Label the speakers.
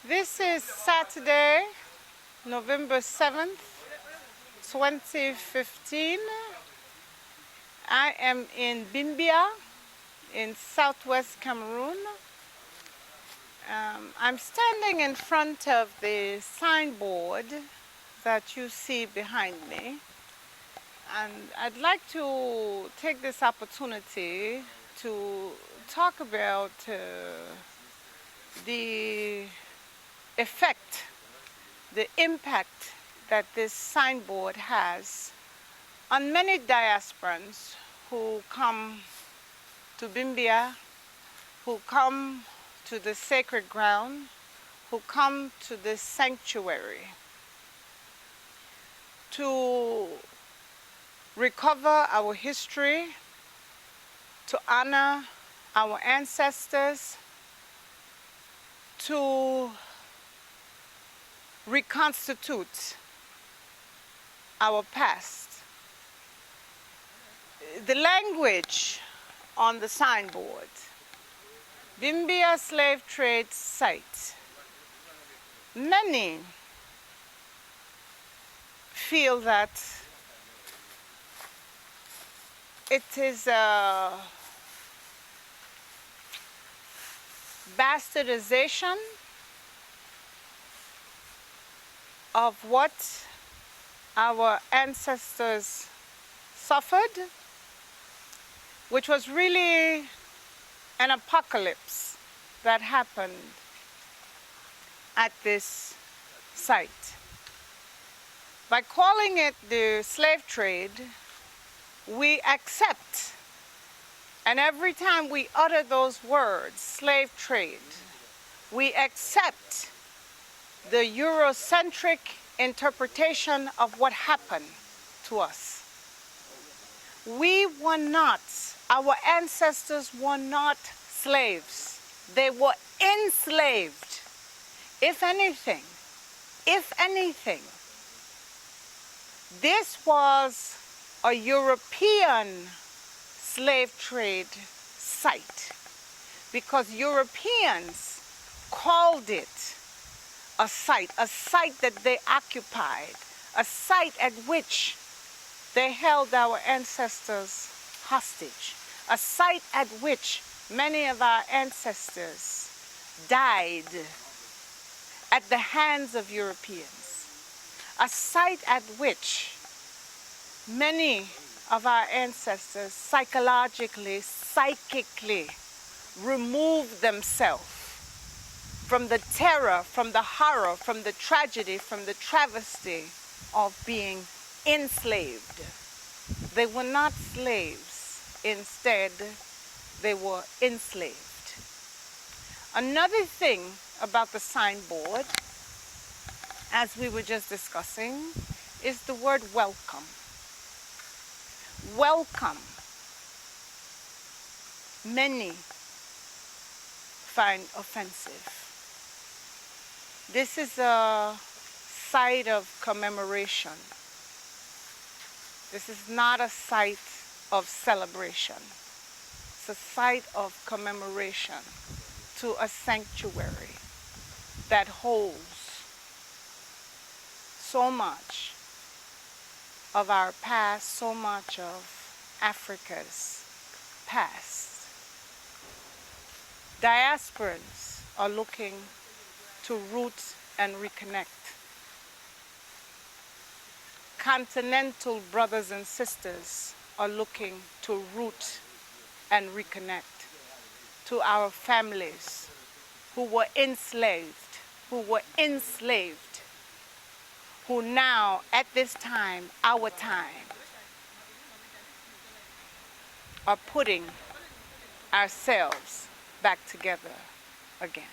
Speaker 1: This is Saturday, November 7th, 2015. I am in Bimbia in southwest Cameroon. I'm standing in front of the signboard that you see behind me, and I'd like to take this opportunity to talk about the effect, the impact that this signboard has on many diasporans who come to Bimbia, who come to the sacred ground, who come to this sanctuary to recover our history, to honor our ancestors, to reconstitute our past. The language on the signboard, Bimbia slave trade site. Many feel that it is a bastardization of what our ancestors suffered, which was really an apocalypse that happened at this site. By calling it the slave trade, we accept, and every time we utter those words, slave trade, we accept the Eurocentric interpretation of what happened to us. We were not, our ancestors were not slaves. They were enslaved. If anything, this was a European slave trade site because Europeans called it a site that they occupied, a site at which they held our ancestors hostage, a site at which many of our ancestors died at the hands of Europeans, a site at which many of our ancestors psychologically, psychically removed themselves from the terror, from the horror, from the tragedy, from the travesty of being enslaved. They were not slaves. Instead, they were enslaved. Another thing about the signboard, as we were just discussing, is the word welcome. Welcome. Many find offensive. This is a site of commemoration. This is not a site of celebration. It's a site of commemoration to a sanctuary that holds so much of our past, so much of Africa's past. Diasporans are looking to root and reconnect. Continental brothers and sisters are looking to root and reconnect to our families who were enslaved, who now, at this time, our time, are putting ourselves back together again.